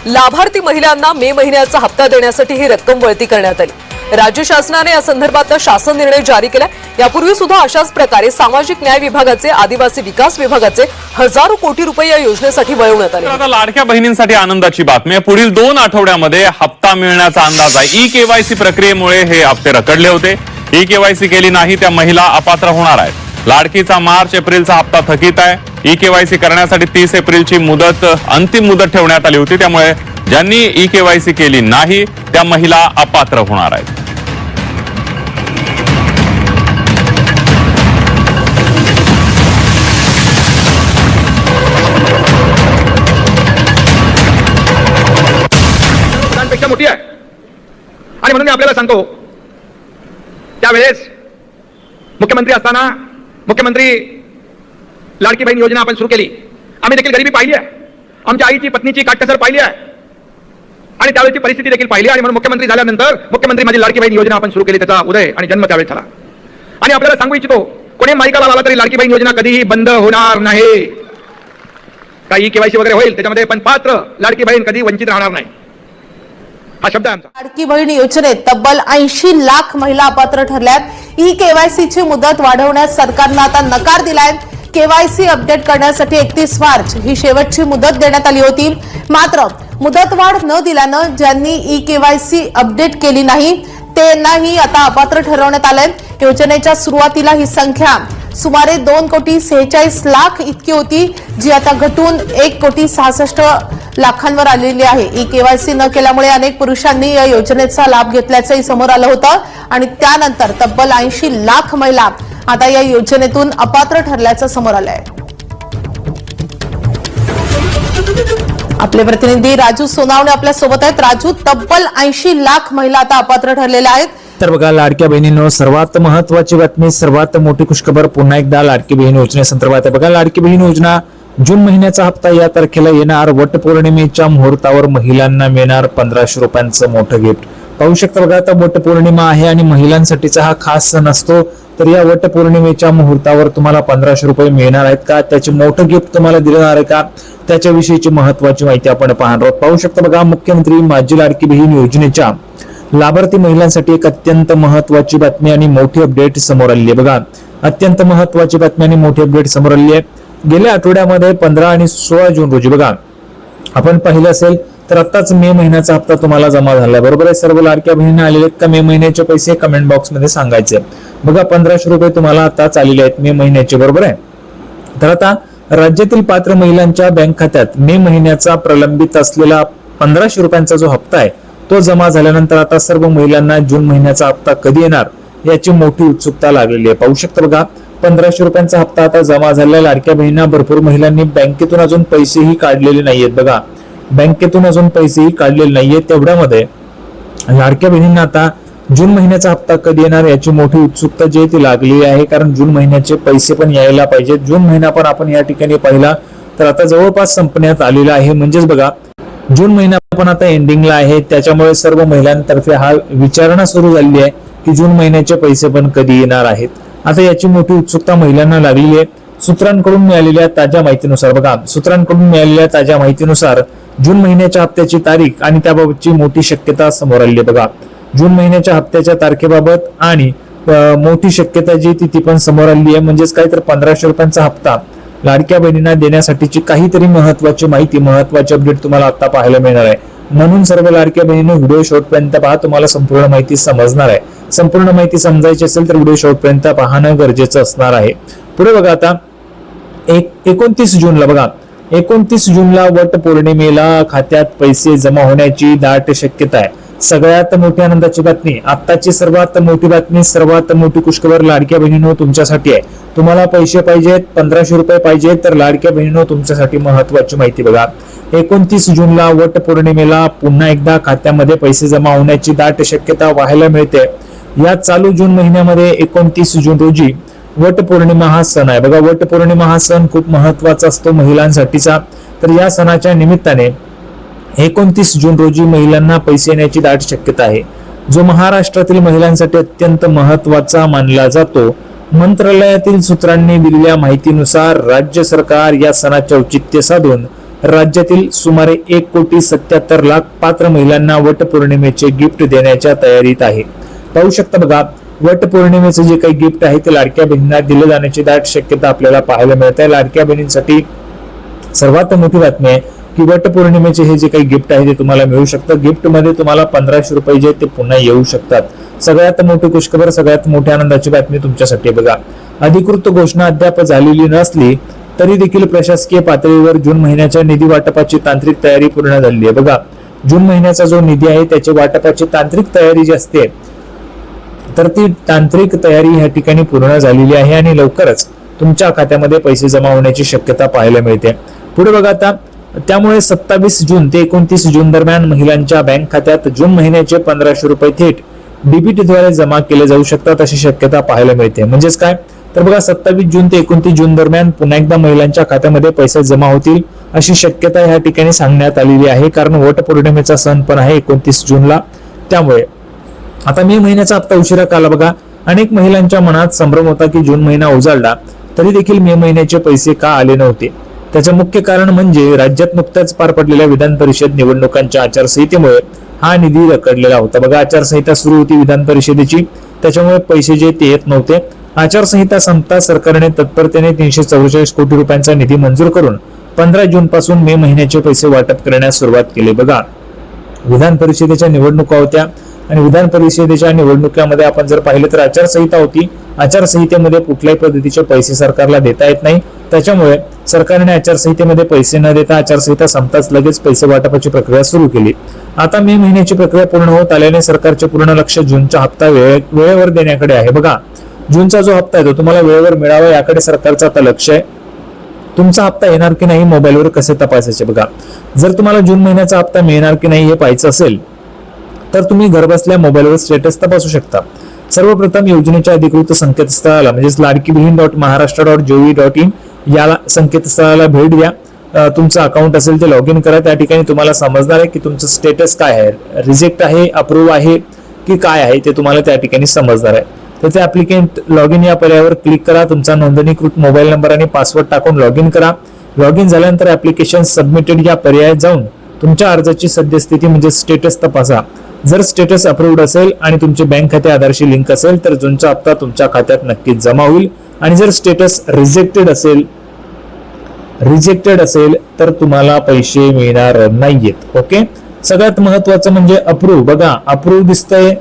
लाभार्थी महिलांना मे महिन्याचा हप्ता देण्यासाठी ही रक्कम वळती करण्यात आली। राज्य शासनाने या संदर्भात शासन निर्णय जारी केला। यापूर्वी सुद्धा अशाच प्रकारे सामाजिक न्याय विभागाचे, आदिवासी विकास विभागाचे हजारो कोटी रुपये या योजनेसाठी वळवण्यात आले। आता लाडक्या बहिणींसाठी आनंदाची बातमी, पुढील 2 आठवड्यामध्ये हप्ता मिळण्याचा अंदाज आहे। ई-केवायसी प्रक्रियेमुळे हे हप्ते रखडले होते। ई-केवायसी केली नाही त्या महिला अपात्र होणार आहेत। लाडकीचा मार्च एप्रिलचा हप्ता थकीत आहे। ई-केवायसी करण्यासाठी 30 एप्रिलची अंतिम मुदत ठेवण्यात आली होती, त्यामुळे ज्यांनी ई-केवायसी केली नाही त्या महिला अपात्र होणार आहेत। पेक्षा मोठी आहे आणि म्हणून मी आपल्याला सांगतो, त्यावेळेस मुख्यमंत्री असताना मुख्यमंत्री लाडकी बहीण योजना आपण सुरू केली। आम्ही देखील गरिबी पाहिली आहे, आमच्या आईची पत्नीची काटकसर पाहिली आहे आणि त्यावेळेची परिस्थिती देखील पाहिली आणि म्हणून मुख्यमंत्री झाल्यानंतर मुख्यमंत्री माझी लाडकी बहीण योजना आपण सुरू केली, त्याचा उदय आणि जन्म त्यावेळेस झाला। आणि आपल्याला सांगू इच्छितो, कोणी माईकाला लावला तरी लाडकी बहीण योजना कधीही बंद होणार नाही। काही केवायसी वगैरे होईल त्याच्यामध्ये, पण पात्र लाडकी बहीण कधी वंचित राहणार नाही, हा शब्द आहे आमचा। लाडकी बहीण योजनेत तब्बल 80 लाख महिला अपात्र ठरल्यात। ई-केवायसीची मुदत वाढवण्यास सरकारने आता नकार दिलाय। केवायसी अपडेट करण्यासाठी 31 मार्च ही शेवटची मुदत देण्यात आली होती, मात्र मुदतवाढ न दिल्यानं ज्यांनी ई-केवायसी अपडेट केली नाही त्यांनाही आता अपात्र ठरवण्यात आलंय। योजनेच्या सुरुवातीला ही संख्या सुमारे 2,46,00,000 इतकी होती, जी आता घटून 1,66,00,000 आलेली आहे। ई-केवायसी न केल्यामुळे अनेक पुरुषांनी या योजनेचा लाभ घेतल्याचंही समोर आलं होतं आणि त्यानंतर तब्बल 80 लाख महिला आता या योजनेतून अपात्र ठरल्याचं समोर आलंय। आपले प्रतिनिधी राजू सोनावणे आपल्या सोबत आहेत। राजू, तब्बल 80 लाख महिला आता अपात्र ठरलेल्या आहेत। तर बघा, लाडक्या बहिणींनो, सर्वात महत्वाची बातमी, सर्वात मोठी खुशखबर पुन्हा एकदा लाडकी बहीण योजनेसंदर्भात आहे। बघा, लाडकी बहीण योजना जून महिन्याचा हप्ता या तारखेला येणार। वटपौर्णिमेच्या मुहूर्तावर महिलांना मिळणार 1500 रुपयांचं मोठं गिफ्ट। पाहू शकता बघा, आता वटपौर्णिमा आहे आणि महिलांसाठीचा हा खास सण असतो। तर या वटपौर्णिमेच्या मुहूर्तावर तुम्हाला 1500 रुपये मिळणार आहेत का, त्याचे मोठं गिफ्ट तुम्हाला दिलं जाणार आहे का, त्याच्याविषयीची महत्वाची माहिती आपण पाहणार आहोत। पाहू शकता बघा, मुख्यमंत्री माझी लाडकी बहीण योजनेच्या लाभार्थी महिलांसाठी एक अत्यंत महत्वाची बातमी आणि मोठी अपडेट समोर आली आहे। बघा, अत्यंत महत्वाची बातमी आणि मोठी अपडेट समोर आली आहे। गेल्या आठवड्यामध्ये 15 आणि 16 जून रोजी बघा, आपण पाहिलं असेल तर आताच मे महिन्याचा हप्ता तुम्हाला जमा झाला, बरोबर आहे। सर्व लाडक्या बहिणींना आलेले आहेत का मे महिन्याचे पैसे, कमेंट बॉक्स मध्ये सांगायचे। बघा, 1500 रुपये तुम्हाला आताच आलेले आहेत मे महिन्याचे, बरोबर आहे। तर आता राज्यातील पात्र महिलांच्या बँक खात्यात मे महिन्याचा प्रलंबित असलेला 1500 रुपयांचा जो हप्ता आहे तो जमा झाल्यानंतर आता सर्व महिलांना जून महिन्याचा हप्ता कधी येणार याची मोठी उत्सुकता लागलेली आहे। पाहू शकता बघा, 1500 रुपयांचा हप्ता आता जमा झालेला। लाडक्या बहिणींना भरपूर महिलांनी बँकेतून अजून पैसेही काढलेले नाहीयेत। बघा, बँकेतून अजून पैसेही काढलेले नाहीयेत। तेवढ्यामध्ये लाडक्या बहिणींना आता जून महिन्याचा हप्ता कधी येणार याची मोठी उत्सुकता जी ती लागलेली आहे, कारण जून महिन्याचे पैसे पण यायला पाहिजेत। जून महिना पण आपण या ठिकाणी पाहिला तर आता जवळपास संपण्यात आलेला आहे, म्हणजेच बघा जून महिना पण आता एंडिंगला आहे। त्याच्यामुळे सर्व महिलांतर्फे हा विचारणा सुरू झालेली आहे की जून महिन्याचे पैसे पण कधी येणार आहेत। आता याची मोठी उत्सुकता महिलांना लागलेली आहे। सूत्रांकडून मिळालेल्या ताज्या माहितीनुसार बघा, सूत्रांकडून मिळालेल्या ताज्या माहितीनुसार जून महिन्याच्या हप्त्याची तारीख आणि त्याबाबतची मोठी शक्यता समोर आली आहे। बघा, जून महिन्याच्या हप्त्याच्या तारखेबाबत आणि मोठी शक्यता जी ती पण समोर आली आहे, म्हणजेच काय तर 1500 रुपयांचा हप्ता लाडक्या बहिणींना देण्यासाठीची काहीतरी महत्वाची माहिती, महत्वाची अपडेट तुम्हाला आता पाहायला मिळणार आहे। म्हणून सर्व लाडक्या बहिणींनो, व्हिडिओ शेवटपर्यंत पहा, तुम्हाला संपूर्ण माहिती समजणार आहे। संपूर्ण माहिती समजायची असेल तर व्हिडिओ शेवटपर्यंत पाहणं गरजेचं असणार आहे। पुढे बघा, आता 29 जूनला बघा, 29 जूनला वटपौर्णिमेला खात्यात पैसे जमा होण्याची दाट शक्यता आहे। सगळ्यात मोठी आनंदाची बातमी, आत्ताची सर्वात मोठी बातमी, सर्वात मोठी खुशखबर लाडक्या बहिणींनो तुमच्यासाठी आहे। तुम्हाला पैसे पाहिजेत, 1500 रुपये पाहिजेत, तर लाडक्या बहिणींनो तुमच्यासाठी महत्वाची माहिती बघा, 29 जूनला वटपौर्णिमेला पुन्हा एकदा खात्यामध्ये पैसे जमा होण्याची दाट शक्यता पाहायला मिळते। या चालू जून महिन्यामध्ये 29 जून रोजी वटपौर्णिमा हा सण आहे। बघा, वटपौर्णिमा हा सण खूप महत्वाचा असतो महिलांसाठीचा। तर या सणाच्या निमित्ताने 29 जून रोजी महिलांना पैसे येण्याची दाट शक्यता आहे, जो महाराष्ट्रातील महिलांसाठी अत्यंत महत्वाचा मानला जातो। मंत्रालयातील सूत्रांनी दिलेल्या माहितीनुसार राज्य सरकार या सणाचे औचित्य साधून राज्यातील सुमारे 1,77,00,000 पात्र महिलांना वटपौर्णिमेचे गिफ्ट देण्याच्या तयारीत आहे. पाहू शकता बघा, वटपौर्णिमेचे जे काही गिफ्ट आहे ते लाडक्या बहिणींना दिले जाण्याची दाट शक्यता आपल्याला पाहायला मिळते आहे. लाडक्या बहिणींसाठी सर्वात मोठी बातमी आहे की वटपौर्णिमेचे हे जे काही गिफ्ट आहे ते तुम्हाला मिळू शकतं. गिफ्ट मध्ये तुम्हाला 1500 रुपये जे ते पुन्हा येऊ शकतात. सगळ्यात मोठी खुशखबर, सगळ्यात मोठी आनंदाची बातमी तुमच्यासाठी बघा. अधिकृत घोषणा अद्याप झालेली नसली तरी देखील प्रशासकीय पातळीवर जून महिन्याच्या निधी वाटपाची तांत्रिक तयारी पूर्ण झाली आहे. बघा, जून महिन्याचा जो निधी आहे त्याची वाटपाची तांत्रिक तयारी जी असते तर ती तांत्रिक तयारी या ठिकाणी पूर्ण झालेली आहे आणि लवकरच तुमच्या खात्यामध्ये पैसे जमा होण्याची शक्यता पाहायला मिळते. पुढे बघा आता, त्यामुळे 27 जून ते 29 जून दरम्यान महिलांच्या बँक खात्यात जून महिन्याचे 1500 रुपये थेट डीबीटीद्वारे जमा केले जाऊ शकतात अशी शक्यता पाहायला मिळते. म्हणजेच काय तर बघा, 27 जून ते 29 जून दरम्यान पुन्हा एकदा महिलांच्या खात्यामध्ये पैसे जमा होतील अशी शक्यता या ठिकाणी सांगण्यात आलेली आहे. कारण वटपौर्णिमेचा सण पण आहे 29 जूनला. त्यामुळे आता मे महिन्याचा हप्ता उशिरा का आला बघा. अनेक महिलांच्या मनात संभ्रम होता की जून महिना उजाडला तरी देखील मे महिन्याचे पैसे का आले नव्हते. त्याचे मुख्य कारण म्हणजे राज्यात नुकत्याच पार पडलेल्या विधान परिषद निवडणुकांच्या आचारसंहितेमुळे हा निधी रखडलेला होता. बघा, आचारसंहिता सुरू होती विधान परिषदेची, त्याच्यामुळे पैसे जे ते येत नव्हते. आचारसंहिता संपता सरकारने तत्परतेने 344 कोटी रुपयांचा निधी मंजूर करून 15 जून पासून मे महिन्याचे पैसे वाटप करण्यास सुरुवात केली. बघा, विधान परिषदेच्या निवडणुका होत्या आणि विधान परिषदेच्या निवडणुकीमध्ये आपण जर पाहिलं तर आचारसंहिता होती. आचारसंहितेमध्ये कुठल्याही पद्धतीचे पैसे सरकारला देता येत नाही. त्याच्यामुळे सरकारने आचारसंहितेमध्ये पैसे न देता आचारसंहिता संपताच लगेच पैसे वाटपाची प्रक्रिया सुरू केली. आता मे महिन्याची प्रक्रिया पूर्ण होत आल्याने सरकारचे पूर्ण लक्ष जूनचा हप्ता वेळेवर देण्याकडे आहे. बघा, जूनचा जो हप्ता आहे तो तुम्हाला वेळेवर मिळावा याकडे सरकारचं आता लक्ष आहे. तुमचा हप्ता येणार की नाही मोबाईलवर कसे तपासायचे बघा. जर तुम्हाला जून महिन्याचा हप्ता मिळणार की नाही हे पाहायचं असेल तर तुम्ही घरबसल्या मोबाईलवर स्टेटस तपासू शकता. सर्वप्रथम योजनेच्या अधिकृत संकेतस्थळाला म्हणजेच ladkibhin.maharashtra.gov.in या संकेतस्थळाला भेट द्या. तुमचं अकाउंट असेल ते लॉग इन करा. त्या ठिकाणी तुम्हाला समजणार आहे की तुमचं स्टेटस काय आहे, रिजेक्ट आहे, अप्रूव्ह आहे की काय आहे ते तुम्हाला त्या ठिकाणी समजणार आहे. तर ते ऍप्लिकेंट लॉग इन या पर्यायावर क्लिक करा. तुमचा नोंदणीकृत मोबाईल नंबर आणि पासवर्ड टाकून लॉग इन करा. लॉग इन झाल्यानंतर ऍप्लिकेशन सबमिटेड या पर्यायात जाऊन तुमच्या अर्जाची सद्यस्थिती म्हणजे स्टेटस तपासा. जर स्टेटस अप्रूव्ड असेल आणि तुमचे बँक खाते आधारशी लिंक असेल तर जूनचा हप्ता तुमच्या खात्यात नक्कीच जमा होईल. आणि जर स्टेटस रिजेक्टेड असेल तर तुम्हाला पैसे मिळणार नाहीयेत. ओके, सगळ्यात महत्वाचं म्हणजे अप्रूव्ह. बघा, अप्रूव्ह दिसतंय,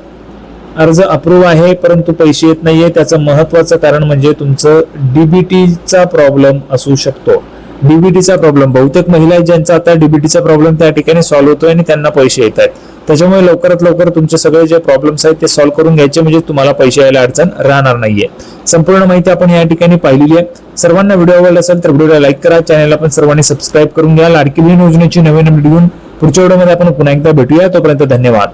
अर्ज अप्रूव्ह आहे परंतु पैसे येत नाहीये. त्याचं महत्वाचं कारण म्हणजे तुमचं डीबीटीचा प्रॉब्लेम असू शकतो. डीबीटीचा प्रॉब्लेम बहुतेक महिला ज्यांचा आता डीबीटीचा प्रॉब्लेम त्या ठिकाणी सॉल्व्ह होतोय आणि त्यांना पैसे येत आहेत. त्याच्यामुळे लवकरात लवकर तुमचे सगळे जे प्रॉब्लेम्स आहेत ते सॉल्व्ह करून घ्यायचे म्हणजे तुम्हाला पैसे यायला अडचण राहणार नाहीये. संपूर्ण माहिती आपण या ठिकाणी पाहिलेली आहे. सर्वांना व्हिडिओ आवडला असेल तर व्हिडिओला लाईक करा. चॅनलला पण सर्वांनी सबस्क्राईब करून घ्या. लाडकी बहीण योजनेची नवीन व्हिडिओ घेऊन पुढच्या व्हिडिओमध्ये आपण पुन्हा एकदा भेटूया. तोपर्यंत धन्यवाद.